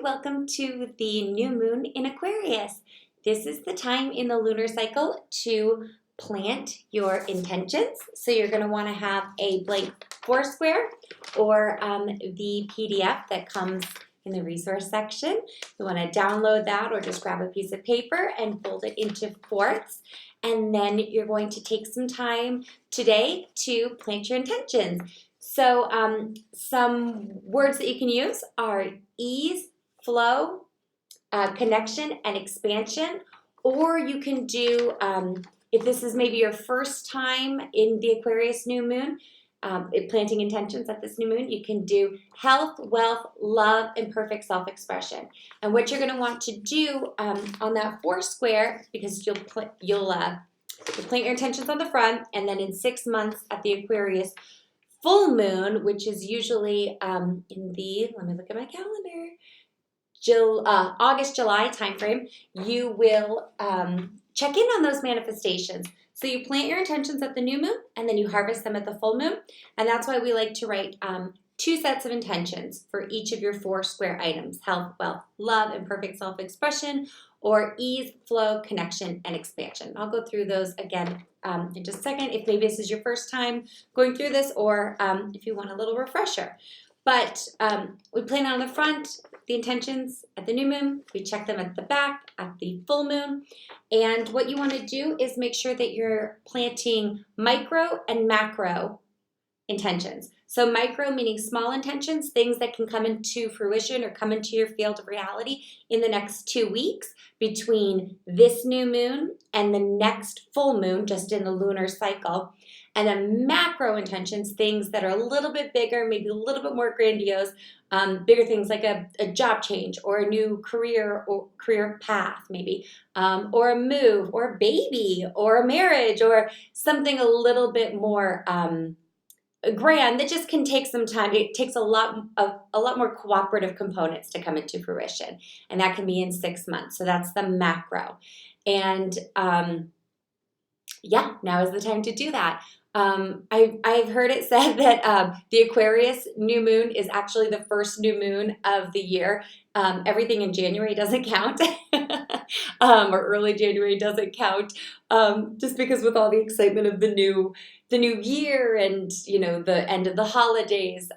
welcome to the new moon in Aquarius. This is the time in the lunar cycle to plant your intentions. So you're going to want to have a blank Foursquare or the PDF that comes in the resource section. You want to download that or just grab a piece of paper and fold it into fourths. And then you're going to take some time today to plant your intentions. So some words that you can use are ease, flow, connection, and expansion. Or you can do, if this is maybe your first time in the Aquarius new moon, planting intentions at this new moon, you can do health, wealth, love, and perfect self-expression. And what you're going to want to do on that Foursquare, because you'll plant your intentions on the front, and then in 6 months at the Aquarius full moon, which is usually in the, let me look at my calendar, August, July timeframe, you will check in on those manifestations. So you plant your intentions at the new moon, and then you harvest them at the full moon. And that's why we like to write 2 sets of intentions for each of your Foursquare items: health, wealth, love, and perfect self-expression, or ease, flow, connection, and expansion. I'll go through those again in just a second, if maybe this is your first time going through this, or if you want a little refresher. But we plan on the front, the intentions at the new moon. We check them at the back at the full moon. And what you want to do is make sure that you're planting micro and macro intentions. So micro meaning small intentions, things that can come into fruition or come into your field of reality in the next 2 weeks between this new moon and the next full moon, just in the lunar cycle. And then macro intentions, things that are a little bit bigger, maybe a little bit more grandiose, bigger things like a job change or a new career or career path maybe, or a move or a baby or a marriage or something a little bit more grand that just can take some time. It takes a lot more cooperative components to come into fruition, and that can be in 6 months. So that's the macro. And yeah, now is the time to do that. I've heard it said that the Aquarius new moon is actually the first new moon of the year. Everything in January doesn't count, or early January doesn't count, just because with all the excitement of the new year and, you know, the end of the holidays,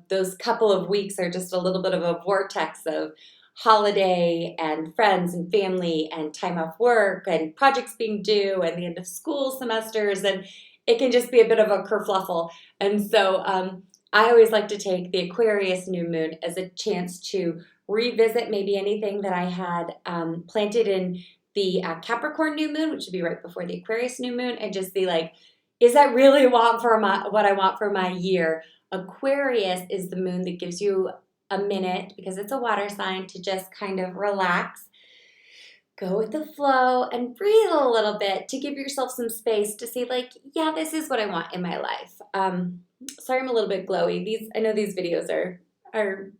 those couple of weeks are just a little bit of a vortex of holiday and friends and family and time off work and projects being due and the end of school semesters, and it can just be a bit of a kerfluffle. And so I always like to take the Aquarius new moon as a chance to revisit maybe anything that I had planted in the Capricorn new moon, which would be right before the Aquarius new moon, and just be like, is that really what I want for my year? Aquarius is the moon that gives you a minute, because it's a water sign, to just kind of relax, go with the flow, and breathe a little bit to give yourself some space to say, like, yeah, this is what I want in my life. Sorry, I'm a little bit glowy. I know these videos are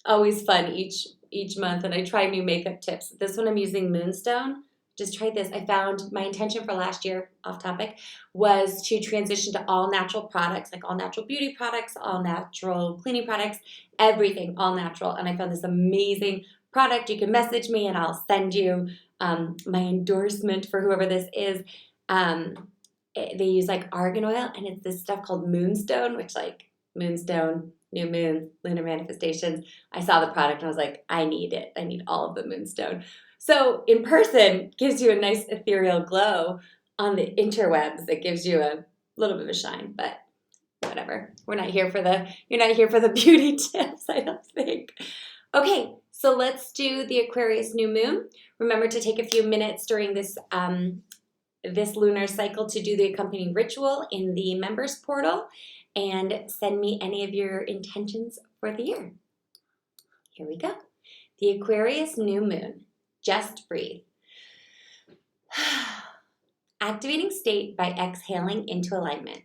always fun each month, and I try new makeup tips. This one I'm using Moonstone. Just tried this. I found my intention for last year, off topic, was to transition to all natural products, like all natural beauty products, all natural cleaning products, everything all natural. And I found this amazing product. You can message me and I'll send you my endorsement for whoever this is. They use like argan oil, and it's this stuff called Moonstone, which, like, Moonstone, new moon, lunar manifestations. I saw the product and I was like, I need it. I need all of the Moonstone. So in person, gives you a nice ethereal glow. On the interwebs, it gives you a little bit of a shine, but whatever. You're not here for the beauty tips, I don't think. Okay, so let's do the Aquarius new moon. Remember to take a few minutes during this this lunar cycle to do the accompanying ritual in the members portal, and send me any of your intentions for the year. Here we go. The Aquarius new moon. Just breathe. Activating state by exhaling into alignment.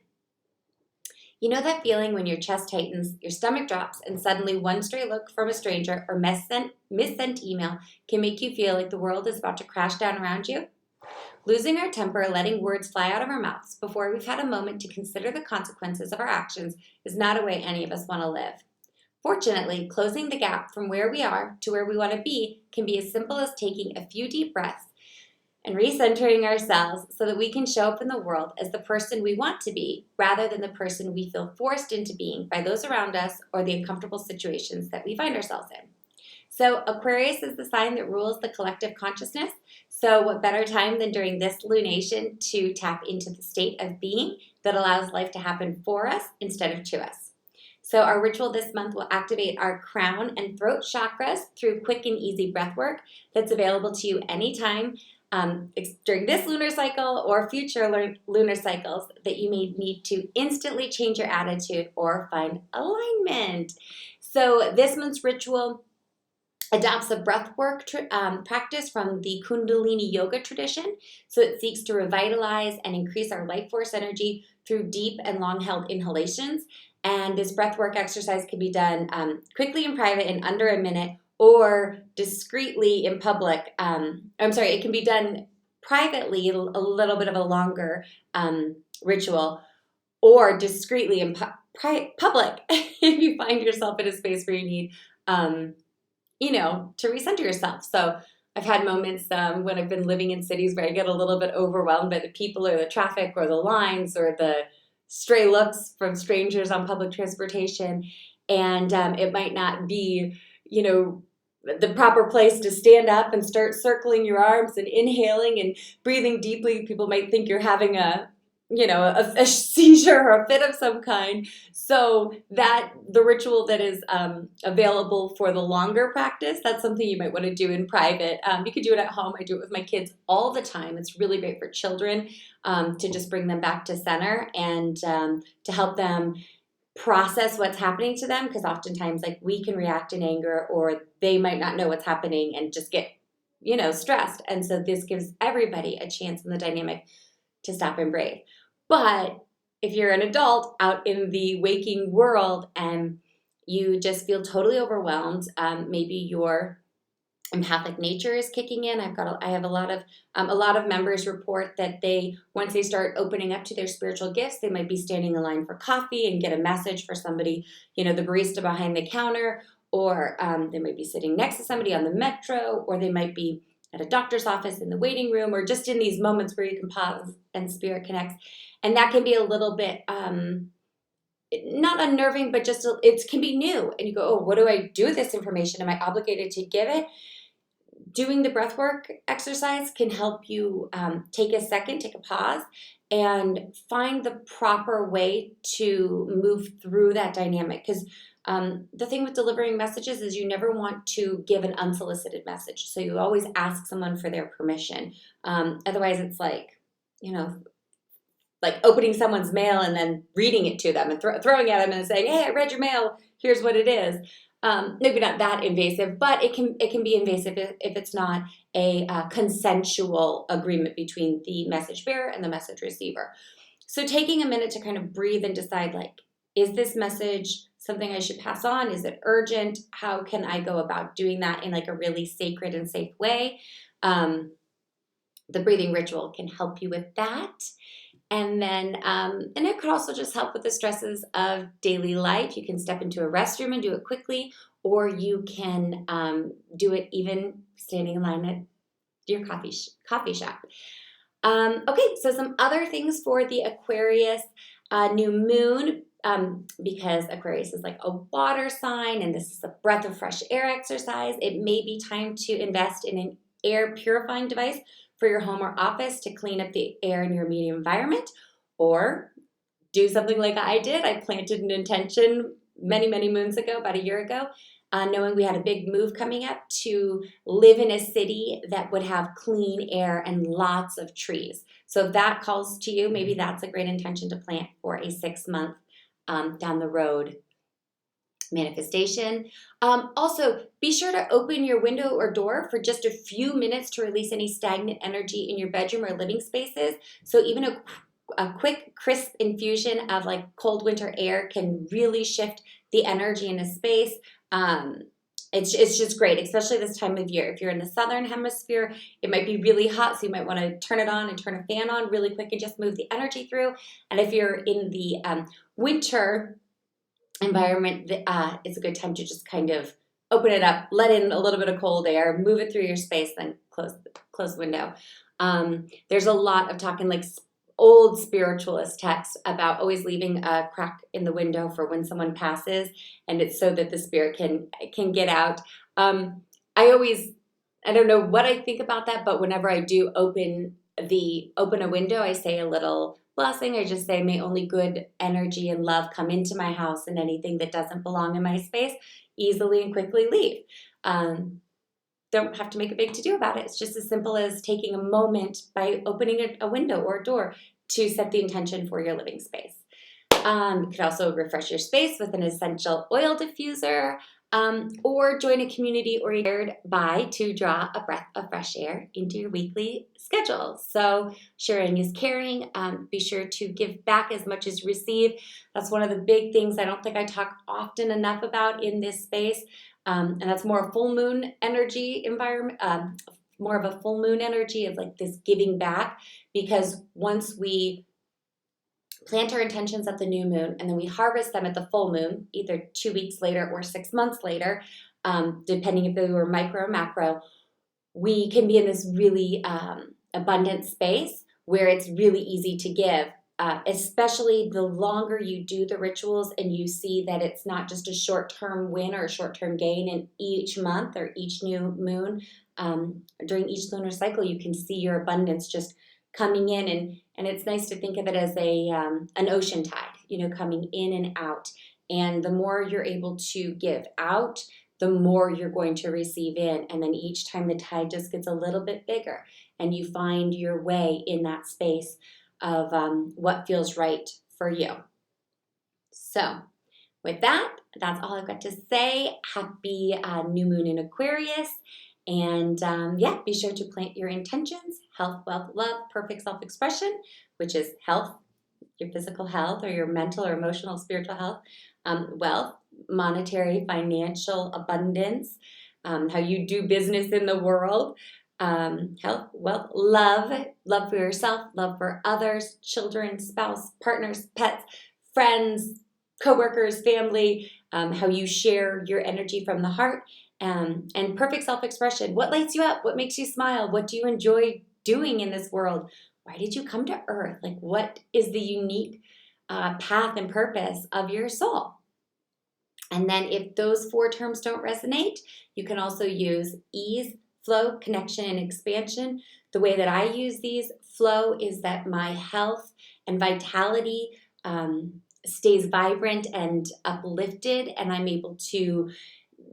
You know that feeling when your chest tightens, your stomach drops, and suddenly one stray look from a stranger or missent email can make you feel like the world is about to crash down around you? Losing our temper, letting words fly out of our mouths before we've had a moment to consider the consequences of our actions, is not a way any of us want to live. Fortunately, closing the gap from where we are to where we want to be can be as simple as taking a few deep breaths and recentering ourselves so that we can show up in the world as the person we want to be rather than the person we feel forced into being by those around us or the uncomfortable situations that we find ourselves in. So Aquarius is the sign that rules the collective consciousness. So what better time than during this lunation to tap into the state of being that allows life to happen for us instead of to us. So our ritual this month will activate our crown and throat chakras through quick and easy breath work that's available to you anytime during this lunar cycle or future lunar cycles that you may need to instantly change your attitude or find alignment. So this month's ritual adopts a breathwork practice from the Kundalini yoga tradition. So it seeks to revitalize and increase our life force energy through deep and long-held inhalations. And this breathwork exercise can be done quickly in private in under a minute or discreetly in public. It can be done privately, a little bit of a longer ritual, or discreetly in public if you find yourself in a space where you need to recenter yourself. So I've had moments when I've been living in cities where I get a little bit overwhelmed by the people or the traffic or the lines or the stray looks from strangers on public transportation. And it might not be, the proper place to stand up and start circling your arms and inhaling and breathing deeply. People might think you're having a seizure or a fit of some kind. So that the ritual that is available for the longer practice, that's something you might want to do in private. You could do it at home. I do it with my kids all the time. It's really great for children to just bring them back to center and to help them process what's happening to them, because oftentimes we can react in anger or they might not know what's happening and just get stressed. And so this gives everybody a chance in the dynamic to stop and breathe. But if you're an adult out in the waking world and you just feel totally overwhelmed, maybe your empathic nature is kicking in. I have a lot of members report that once they start opening up to their spiritual gifts, they might be standing in line for coffee and get a message for somebody, the barista behind the counter, or they might be sitting next to somebody on the metro, or they might be at a doctor's office in the waiting room, or just in these moments where you can pause and spirit connects. And that can be a little bit not unnerving, but just it can be new. And you go, oh, what do I do with this information? Am I obligated to give it? Doing the breathwork exercise can help you take a second, take a pause, and find the proper way to move through that dynamic. Because the thing with delivering messages is you never want to give an unsolicited message. So you always ask someone for their permission. Otherwise, it's like opening someone's mail and then reading it to them and throwing at them and saying, hey, I read your mail. Here's what it is. Maybe not that invasive, but it can be invasive if it's not a consensual agreement between the message bearer and the message receiver. So taking a minute to kind of breathe and decide, is this message something I should pass on? Is it urgent? How can I go about doing that in a really sacred and safe way? The breathing ritual can help you with that. And then, and it could also just help with the stresses of daily life. You can step into a restroom and do it quickly, or you can do it even standing in line at your coffee shop. Okay, so some other things for the Aquarius new moon, because Aquarius is like a water sign, and this is a breath of fresh air exercise. It may be time to invest in an air purifying device for your home or office to clean up the air in your immediate environment, or do something like I did. I planted an intention many, many moons ago, about a year ago, knowing we had a big move coming up to live in a city that would have clean air and lots of trees. So if that calls to you, maybe that's a great intention to plant for a 6-month down the road manifestation. Also, be sure to open your window or door for just a few minutes to release any stagnant energy in your bedroom or living spaces. So even a quick, crisp infusion of cold winter air can really shift the energy in a space. It's just great, especially this time of year. If you're in the southern hemisphere, it might be really hot, so you might want to turn it on and turn a fan on really quick and just move the energy through. And if you're in the winter environment, it's a good time to just kind of open it up, let in a little bit of cold air, move it through your space, then close the window. There's a lot of talking, like old spiritualist texts, about always leaving a crack in the window for when someone passes, and it's so that the spirit can get out. I always, I don't know what I think about that, but whenever I do open a window, I say a little blessing. I just say, may only good energy and love come into my house, and anything that doesn't belong in my space easily and quickly leave. Don't have to make a big to-do about it. It's just as simple as taking a moment by opening a window or a door to set the intention for your living space. You could also refresh your space with an essential oil diffuser, or join a community oriented by to draw a breath of fresh air into your weekly schedule. So sharing is caring. Be sure to give back as much as receive. That's one of the big things I don't think I talk often enough about in this space. And that's more a full moon energy environment, more of a full moon energy of like this giving back, because once we plant our intentions at the new moon and then we harvest them at the full moon, either 2 weeks later or 6 months later, depending if they were micro or macro, we can be in this really abundant space where it's really easy to give, especially the longer you do the rituals and you see that it's not just a short-term win or a short-term gain in each month or each new moon. During each lunar cycle, you can see your abundance just coming in, and it's nice to think of it as an ocean tide, coming in and out. And the more you're able to give out, the more you're going to receive in. And then each time the tide just gets a little bit bigger, and you find your way in that space of what feels right for you. So with that, that's all I've got to say. Happy new moon in Aquarius. And be sure to plant your intentions: health, wealth, love, perfect self-expression, which is health, your physical health or your mental or emotional, spiritual health, wealth, monetary, financial abundance, how you do business in the world, health, wealth, love for yourself, love for others, children, spouse, partners, pets, friends, coworkers, family, how you share your energy from the heart. And perfect self-expression. What lights you up? What makes you smile? What do you enjoy doing in this world? Why did you come to Earth? Like, what is the unique path and purpose of your soul? And then if those 4 terms don't resonate, you can also use ease, flow, connection, and expansion. The way that I use these: flow is that my health and vitality stays vibrant and uplifted, and I'm able to,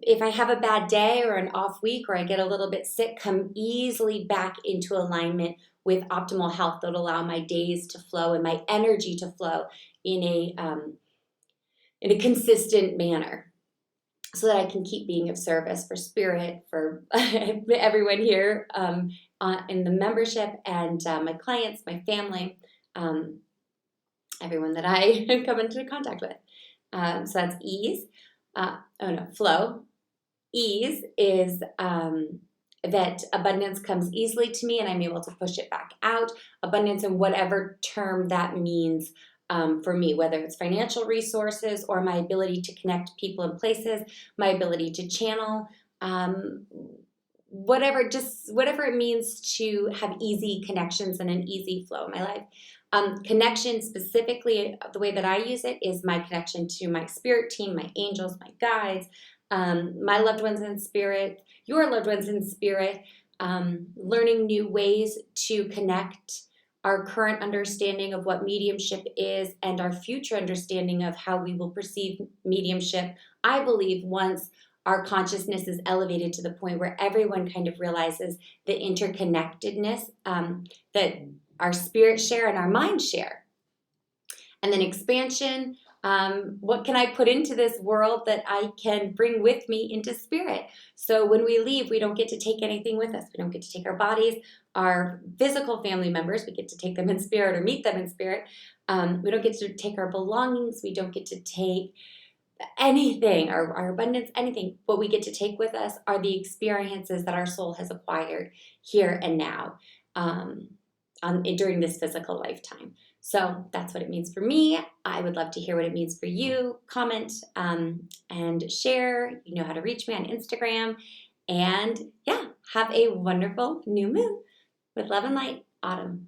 if I have a bad day or an off week or I get a little bit sick, come easily back into alignment with optimal health that will allow my days to flow and my energy to flow in a consistent manner, so that I can keep being of service for spirit, for everyone here in the membership, and my clients, my family, everyone that I come into contact with. So that's ease. Flow. Ease is that abundance comes easily to me and I'm able to push it back out. Abundance in whatever term that means for me, whether it's financial resources or my ability to connect people and places, my ability to channel, whatever it means to have easy connections and an easy flow in my life. Connection specifically, the way that I use it is my connection to my spirit team, my angels, my guides, my loved ones in spirit, your loved ones in spirit, learning new ways to connect our current understanding of what mediumship is and our future understanding of how we will perceive mediumship. I believe once our consciousness is elevated to the point where everyone kind of realizes the interconnectedness that our spirits share and our minds share. And then expansion. What can I put into this world that I can bring with me into spirit? So when we leave, we don't get to take anything with us. We don't get to take our bodies, our physical family members. We get to take them in spirit or meet them in spirit. We don't get to take our belongings. We don't get to take anything, our abundance, anything. What we get to take with us are the experiences that our soul has acquired here and now during this physical lifetime. So that's what it means for me. I would love to hear what it means for you. Comment and share. You know how to reach me on Instagram. And yeah, have a wonderful new moon with love and light, Autumn.